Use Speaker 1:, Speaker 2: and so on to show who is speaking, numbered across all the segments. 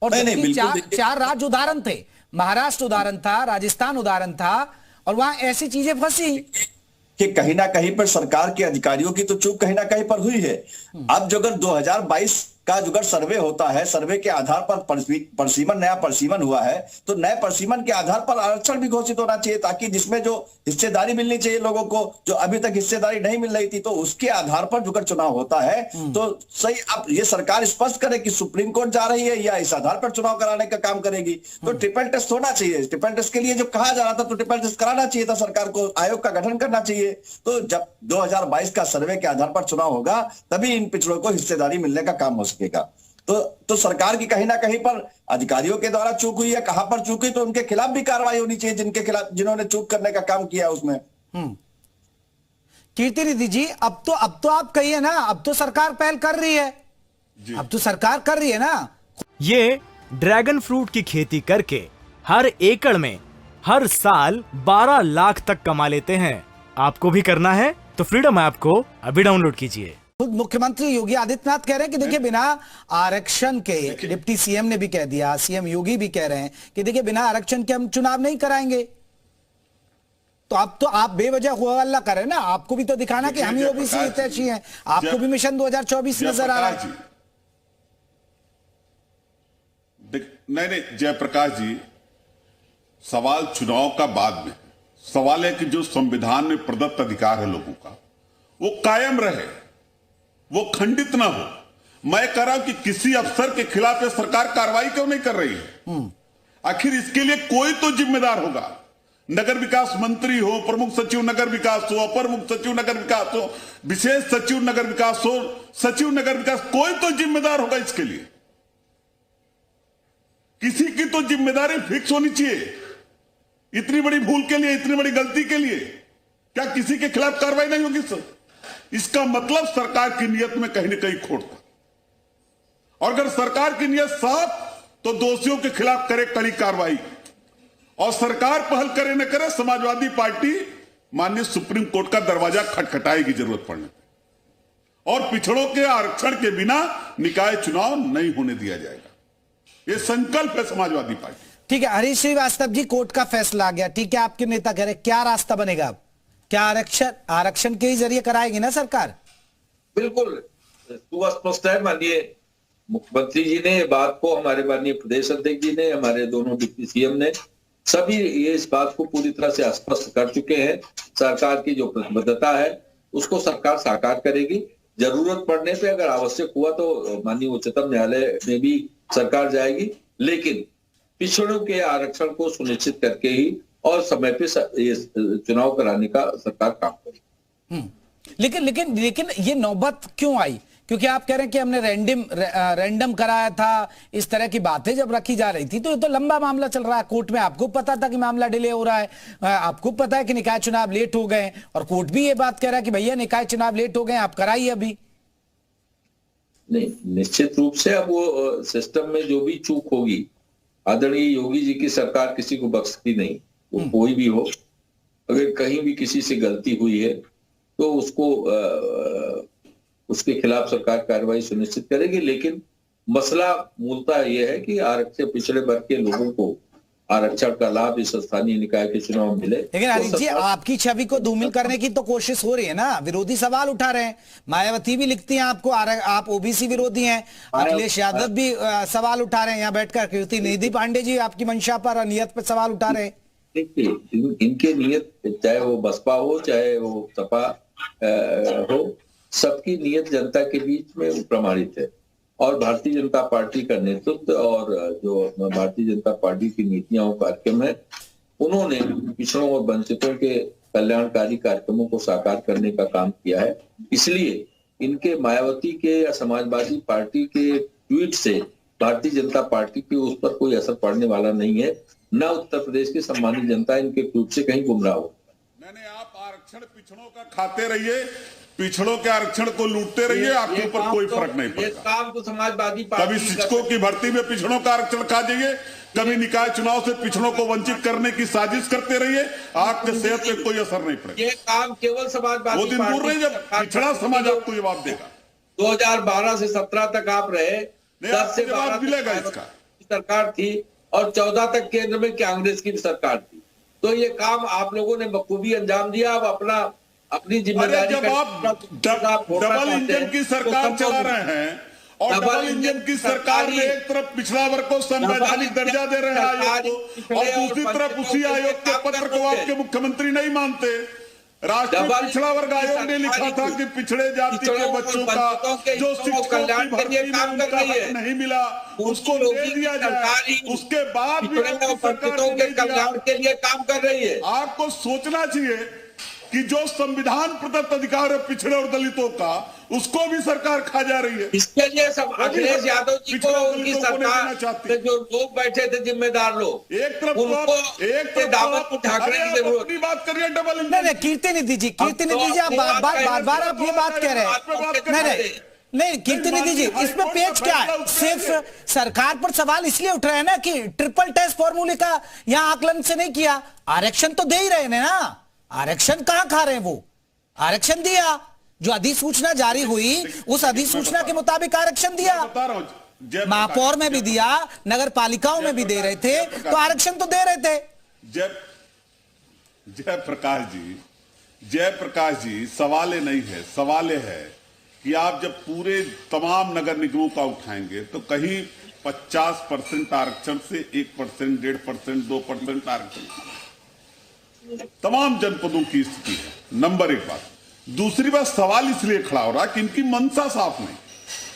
Speaker 1: और
Speaker 2: नहीं,
Speaker 1: जबकि
Speaker 2: बिल्कुल
Speaker 1: चार राज्य उदाहरण थे, महाराष्ट्र उदाहरण था, राजस्थान उदाहरण था, और वहां ऐसी चीजें फंसी
Speaker 2: कि कहीं ना कहीं पर सरकार के अधिकारियों की तो चूक कहीं ना कहीं पर हुई है। अब जो अगर 2022 का जो अगर सर्वे होता है, सर्वे के आधार पर परिसीमन, नया परिसीमन हुआ है, तो नए परिसीमन के आधार पर आरक्षण भी घोषित होना चाहिए, ताकि जिसमें जो हिस्सेदारी मिलनी चाहिए लोगों को, जो अभी तक हिस्सेदारी नहीं मिल रही थी, तो उसके आधार पर जो अगर चुनाव होता है तो सही। अब ये सरकार स्पष्ट करे कि सुप्रीम कोर्ट जा रही है या इस आधार पर चुनाव कराने का काम करेगी। तो ट्रिपल टेस्ट होना चाहिए। ट्रिपल टेस्ट के लिए जो कहा जा रहा था, तो ट्रिपल टेस्ट कराना चाहिए था, सरकार को आयोग का गठन करना चाहिए। तो जब 2022 का सर्वे के आधार पर चुनाव होगा, तभी इन पिछड़ों को हिस्सेदारी मिलने का काम हो सकेगा। तो सरकार की कहीं ना कहीं पर अधिकारियों के द्वारा चूक हुई है, कहां पर चूक हुई, तो उनके खिलाफ भी कार्रवाई होनी चाहिए, जिनके खिलाफ, जिन्होंने चूक करने का काम किया उसमें।
Speaker 1: कीर्ति रिद्धि जी, अब तो आप कहिए ना, अब तो सरकार पहल कर रही है, अब तो सरकार कर रही है ना।
Speaker 3: ये ड्रैगन फ्रूट की खेती करके हर एकड़ में हर साल 12 लाख तक कमा लेते हैं। आपको भी करना है तो फ्रीडम ऐप को अभी डाउनलोड कीजिए।
Speaker 1: खुद मुख्यमंत्री योगी आदित्यनाथ कह रहे हैं कि देखिए बिना आरक्षण के, डिप्टी सीएम ने भी कह दिया, सीएम योगी भी कह रहे हैं कि देखिए बिना आरक्षण के हम चुनाव नहीं कराएंगे। तो अब तो आप बेवजह हुआ अल्लाह कर रहे हैं ना, आपको भी तो दिखाना कि हम ही ओबीसी हितैषी हैं, आपको भी मिशन 2024 नजर आ रहा है।
Speaker 4: नहीं, जयप्रकाश जी, सवाल चुनाव का बाद में, सवाल है कि जो संविधान में प्रदत्त अधिकार है लोगों का, वो कायम रहे, वो खंडित ना हो। मैं कह रहा हूं कि किसी अफसर के खिलाफ सरकार कार्रवाई क्यों नहीं कर रही है? आखिर इसके लिए कोई तो जिम्मेदार होगा। नगर विकास मंत्री हो, प्रमुख सचिव नगर विकास हो, अपर मुख्य सचिव नगर विकास हो, विशेष सचिव नगर विकास हो, सचिव नगर विकास, कोई तो जिम्मेदार होगा इसके लिए। किसी की तो जिम्मेदारी फिक्स होनी चाहिए। इतनी बड़ी भूल के लिए, इतनी बड़ी गलती के लिए क्या किसी के खिलाफ कार्रवाई नहीं होगी सर? इसका मतलब सरकार की नियत में कहीं ना कहीं खोट था। और अगर सरकार की नियत साफ, तो दोषियों के खिलाफ करे कड़ी कार्रवाई। और सरकार पहल करे न करे, समाजवादी पार्टी माननीय सुप्रीम कोर्ट का दरवाजा खटखटाएगी जरूरत पड़ने पर। और पिछड़ों के आरक्षण के बिना निकाय चुनाव नहीं होने दिया जाएगा। यह संकल्प है समाजवादी पार्टी।
Speaker 1: ठीक है, हरीश श्रीवास्तव जी, कोर्ट का फैसला आ गया, ठीक है, आपके नेता कह रहे क्या रास्ता बनेगा अब? क्या आरक्षण के ही जरिए कराएगी ना सरकार?
Speaker 5: बिल्कुल सुस्पष्ट है। माननीय मुख्यमंत्री जी ने बात को, हमारे माननीय प्रदेश अध्यक्ष जी ने, हमारे दोनों डिप्टी सीएम ने, सभी ये इस बात को पूरी तरह से स्पष्ट कर चुके हैं। सरकार की जो प्रतिबद्धता है उसको सरकार साकार करेगी। जरूरत पड़ने पे अगर आवश्यक हुआ तो माननीय उच्चतम न्यायालय में भी सरकार जाएगी, लेकिन पिछड़ों के आरक्षण को सुनिश्चित करके ही और समय पे ये चुनाव कराने का सरकार काम करेगी।
Speaker 1: लेकिन ये नौबत क्यों आई? क्योंकि आप कह रहे हैं कि हमने रैंडम कराया था, इस तरह की बातें जब रखी जा रही थी, तो ये तो लंबा मामला चल रहा है कोर्ट में। आपको पता था कि मामला डिले हो रहा है, आपको पता है कि निकाय चुनाव लेट हो गए, और कोर्ट भी ये बात कह रहा है कि भैया निकाय चुनाव लेट हो गए, आप कराइए अभी।
Speaker 5: नहीं, निश्चित रूप से अब वो सिस्टम में जो भी चूक होगी, आदरणीय योगी जी की सरकार किसी को बख्शती नहीं। वो कोई भी हो, अगर कहीं भी किसी से गलती हुई है तो उसके खिलाफ सरकार कार्रवाई सुनिश्चित करेगी। लेकिन मसला मूलतः यह है कि आरक्षित पिछड़े वर्ग के लोगों को आरक्षण का लाभ इस स्थानीय निकाय के चुनाव में मिले।
Speaker 1: लेकिन हरीश जी, आपकी छवि को धूमिल करने की तो कोशिश हो रही है ना, विरोधी सवाल उठा रहे हैं। मायावती भी लिखती हैं आपको, आप ओबीसी विरोधी हैं, अखिलेश यादव भी सवाल उठा रहे हैं यहाँ बैठकर, कीर्ति निधि पांडे जी आपकी मंशा पर, नियत पर सवाल उठा रहे हैं।
Speaker 5: देखिए, इनके नियत, चाहे वो बसपा हो चाहे वो सपा हो, सबकी नियत जनता के बीच में प्रमाणित है। और भारतीय जनता पार्टी का नेतृत्व और जो भारतीय जनता पार्टी की नीतियां और कार्यक्रम है, उन्होंने पिछड़ों और वंचितों के कल्याणकारी कार्यक्रमों को साकार करने का काम किया है। इसलिए इनके मायावती के या समाजवादी पार्टी के ट्वीट से भारतीय जनता पार्टी की उस पर कोई असर पड़ने वाला नहीं है। न उत्तर प्रदेश की सम्मानित जनता इनके ट्वीट से कहीं गुमराह हो।
Speaker 4: मैंने आप आरक्षण पिछड़ों का खाते रहिए, पिछड़ों के आरक्षण को लूटते रहिए, आपके ऊपर कोई फर्क नहीं पड़ता।
Speaker 5: काम तो समाजवादी पार्टी,
Speaker 4: कभी शिक्षकों की भर्ती में पिछड़ों का आरक्षण खा जाइए, कभी निकाय चुनाव से पिछड़ों को वंचित करने की साजिश करते रहिए, आपके सेहत पे कोई असर नहीं पड़ेगा।
Speaker 5: ये काम केवल समाजवादी,
Speaker 4: वो दिन दूर नहीं जब पिछड़ा समाज आपको जवाब देगा।
Speaker 5: 2012 से 17 तक आप रहे, 10 से 12
Speaker 4: मिलेगा इसका।
Speaker 5: सरकार थी और 14 तक केंद्र में कांग्रेस की सरकार थी। तो ये काम आप लोगों ने बखूबी अंजाम दिया। अब अपनी जिम्मेदारी
Speaker 4: जब आप डबल इंजन की सरकार चला रहे हैं और डबल इंजन की सरकार में एक तरफ पिछड़ा वर्ग को संवैधानिक दर्जा दे रहे हैं आयोग को, और दूसरी तरफ उसी आयोग के पत्र को आपके मुख्यमंत्री नहीं मानते। राष्ट्रीय पिछड़ा वर्ग आयोग ने लिखा था कि पिछड़े जाति के बच्चों का जो शिक्षकों की भर्ती में उनका हक नहीं मिला उसको दे दिया जाए। उसके बाद भी
Speaker 5: वंचितों के कल्याण के लिए काम कर रही है।
Speaker 4: आपको सोचना चाहिए कि जो संविधान प्रदत्त अधिकार है पिछड़े और दलितों का, उसको भी सरकार खा जा रही है।
Speaker 5: इसके लिए सब अखिलेश यादव जी को उनकी सरकार से जो लोग बैठे थे जिम्मेदार लोग,
Speaker 4: एक तरफ
Speaker 5: उनको दावत उठाने की जरूरत
Speaker 4: अपनी बात कर रहे हैं डबल इंजन।
Speaker 1: नहीं, कीर्तिनिधि जी, कीर्तिनिधि जी, आप बार आप ये बात कह रहे हैं। नहीं, कीर्तिनिधि जी, इसमें पेच क्या है? सिर्फ सरकार पर सवाल इसलिए उठ रहे हैं ना कि ट्रिपल टेस्ट फॉर्मूले का यहाँ आकलन से नहीं किया। आरक्षण तो दे ही रहे हैं ना, आरक्षण कहां खा रहे हैं? वो आरक्षण दिया, जो अधिसूचना जारी हुई उस अधिसूचना के मुताबिक आरक्षण दिया, महापौर में भी दिया, नगर पालिकाओं में भी दे रहे थे, तो आरक्षण तो दे रहे थे।
Speaker 4: जयप्रकाश जी, सवाल नहीं है, सवाल है कि आप जब पूरे तमाम नगर निगमों का उठाएंगे तो कहीं 50% आरक्षण से 1%, 1.5%, 2% आरक्षण तमाम जनपदों की स्थिति है। नंबर एक बात। दूसरी बात, सवाल इसलिए खड़ा हो रहा है कि इनकी मंशा साफ नहीं।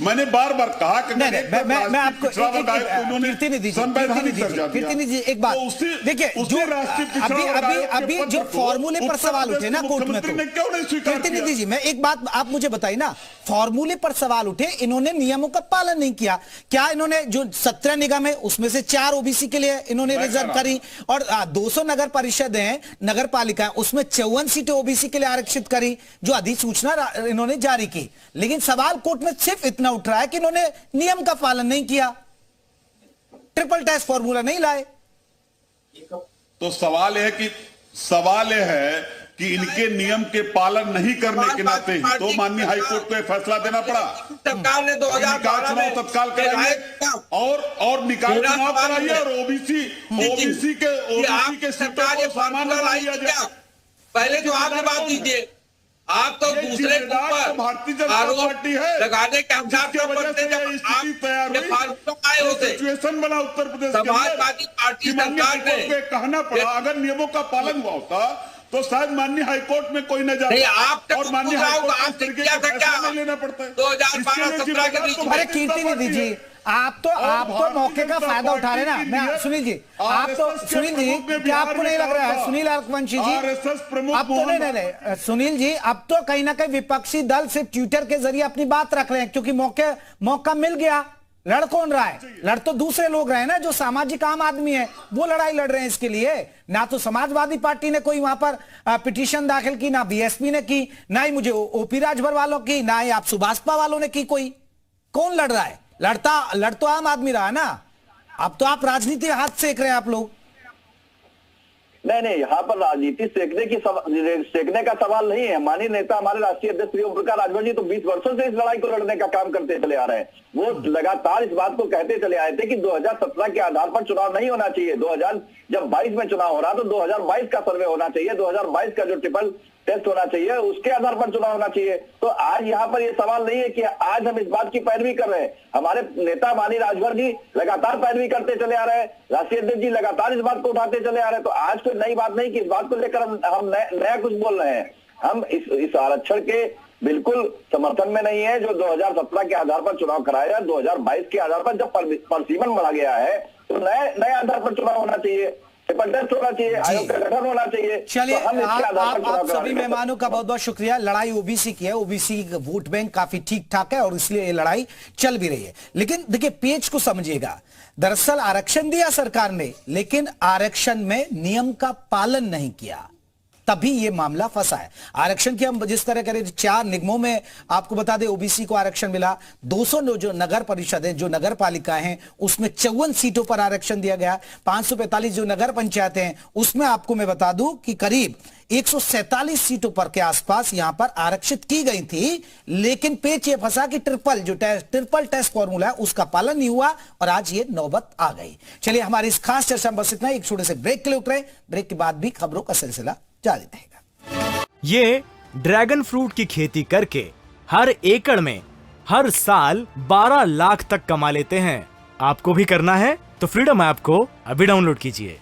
Speaker 4: मैंने बार बार कहा कि
Speaker 1: मैं आपको कीर्तिनिधि जी एक बात देखिए, जो अभी जो फॉर्मूले पर सवाल उठे ना कोर्ट में, तो कीर्तिनिधि जी मैं एक बात आप मुझे बताइए ना, फॉर्मूले पर सवाल उठे, इन्होंने नियमों का पालन नहीं किया। क्या इन्होंने जो 17 निगम है उसमें से 4 ओबीसी के लिए इन्होंने रिजर्व करी, और 200 नगर परिषद है, नगर पालिका, उसमें 54 सीटें ओबीसी के लिए आरक्षित करी, जो अधिसूचना इन्होंने जारी की। लेकिन सवाल कोर्ट में सिर्फ इतना उठ रहा है कि इन्होंने नियम का पालन नहीं किया, ट्रिपल टेस्ट फॉर्मूला नहीं लाए।
Speaker 4: तो सवाल यह है कि इनके नियम के पालन नहीं करने के नाते ही तो माननीय हाईकोर्ट को फैसला देना पड़ा।
Speaker 5: सरकार ने 2012 में
Speaker 4: तत्काल कराइए और निकाय चुनाव कराइए और ओबीसी के सीटों को सामान्य बनाया जाए।
Speaker 5: पहले जो आपने बात दीजिए, आप तो दूसरे के ऊपर
Speaker 4: भारतीय जनता पार्टी है
Speaker 5: लगाने के अनुसार
Speaker 4: सिचुएशन बना उत्तर प्रदेश
Speaker 5: समाजवादी पार्टी सरकार ने
Speaker 4: कहना पड़ा। अगर नियमों का पालन हुआ होता तो शायद माननीय हाईकोर्ट में कोई न जाए और माननीय हाईकोर्ट नहीं लेना पड़ता है।
Speaker 5: 2012-17 के बीच।
Speaker 1: अरे कीर्तिनिधि जी, आप तो मौके का फायदा उठा रहे ना। मैं सुनील जी, सुनील जी, क्या आपको नहीं लग रहा है, सुनील अरकवंशी जी, अब तो नहीं, सुनील जी, अब तो कहीं ना कहीं विपक्षी दल सिर्फ ट्विटर के जरिए अपनी बात रख रहे हैं, क्योंकि मौका मिल गया। लड़ कौन रहा है? लड़ तो दूसरे लोग रहे हैं ना, जो सामाजिक आम आदमी है, वो लड़ाई लड़ रहे हैं इसके लिए। ना तो समाजवादी पार्टी ने कोई वहां पर पिटीशन दाखिल की, ना बीएसपी ने की, ना ही मुझे ओपी राजभर वालों की, ना ही आप सुभाषपा वालों ने की। कोई कौन लड़ रहा है? लड़ तो आम आदमी रहा ना। अब तो आप राजनीति हाथ सेक रहे हैं आप लोग।
Speaker 6: नहीं, यहाँ पर राजनीति सेकने का सवाल नहीं है। माननीय नेता हमारे राष्ट्रीय अध्यक्ष श्री ओम प्रकाश राजभर जी तो 20 वर्षों से इस लड़ाई को लड़ने का काम करते चले आ रहे हैं। वो लगातार इस बात को कहते चले आए थे कि 2017 के आधार पर चुनाव नहीं होना चाहिए। 2022 में चुनाव हो रहा तो 2022 का सर्वे होना चाहिए, 2022 का जो ट्रिपल टेस्ट होना चाहिए उसके आधार पर चुनाव होना चाहिए। तो आज यहाँ पर ये सवाल नहीं है कि आज हम इस बात की पैरवी कर रहे हैं। हमारे नेता माननीय राजभर जी लगातार पैरवी करते चले आ रहे हैं, राष्ट्रीय अध्यक्ष जी लगातार इस बात को उठाते चले आ रहे हैं। तो आज कोई नई बात नहीं कि इस बात को लेकर हम नया कुछ बोल रहे हैं। हम इस आरक्षण के बिल्कुल समर्थन में नहीं है जो 2017 के आधार पर चुनाव कराया। 2022 के आधार पर जब परिसीमन बढ़ा गया है तो नए आधार पर चुनाव होना चाहिए, ट्रिपल टेस्ट होना चाहिए, आयोग का गठन होना चाहिए।
Speaker 1: चलिए, आप सभी मेहमानों का बहुत बहुत शुक्रिया। लड़ाई ओबीसी की है, ओबीसी वोट बैंक काफी ठीक ठाक है और इसलिए ये लड़ाई चल भी रही है। लेकिन देखिए, पेच को समझिएगा। दरअसल आरक्षण दिया सरकार ने, लेकिन आरक्षण में नियम का पालन नहीं किया। तभी ये मामला फंसा है। आरक्षण की हम जिस तरह करें, 4 निगमों में आपको बता दें ओबीसी को आरक्षण मिला, 200 जो नगर परिषद है, जो नगर पालिका है, उसमें 54 सीटों पर आरक्षण दिया गया, 545 जो नगर पंचायत हैं उसमें आपको मैं बता दूं कि करीब 147 सीटों पर के आसपास यहां पर आरक्षित की गई थी। लेकिन पेच ये फंसा कि ट्रिपल टेस्ट फॉर्मूला है उसका पालन नहीं हुआ और आज ये नौबत आ गई। चलिए हमारी इस खास चर्चा में बस इतना, एक छोटे से ब्रेक के लिए उतरे, ब्रेक के बाद भी खबरों का सिलसिला जारी रहेगा।
Speaker 3: ये ड्रैगन फ्रूट की खेती करके हर एकड़ में हर साल 12 लाख तक कमा लेते हैं। आपको भी करना है तो फ्रीडम ऐप को अभी डाउनलोड कीजिए।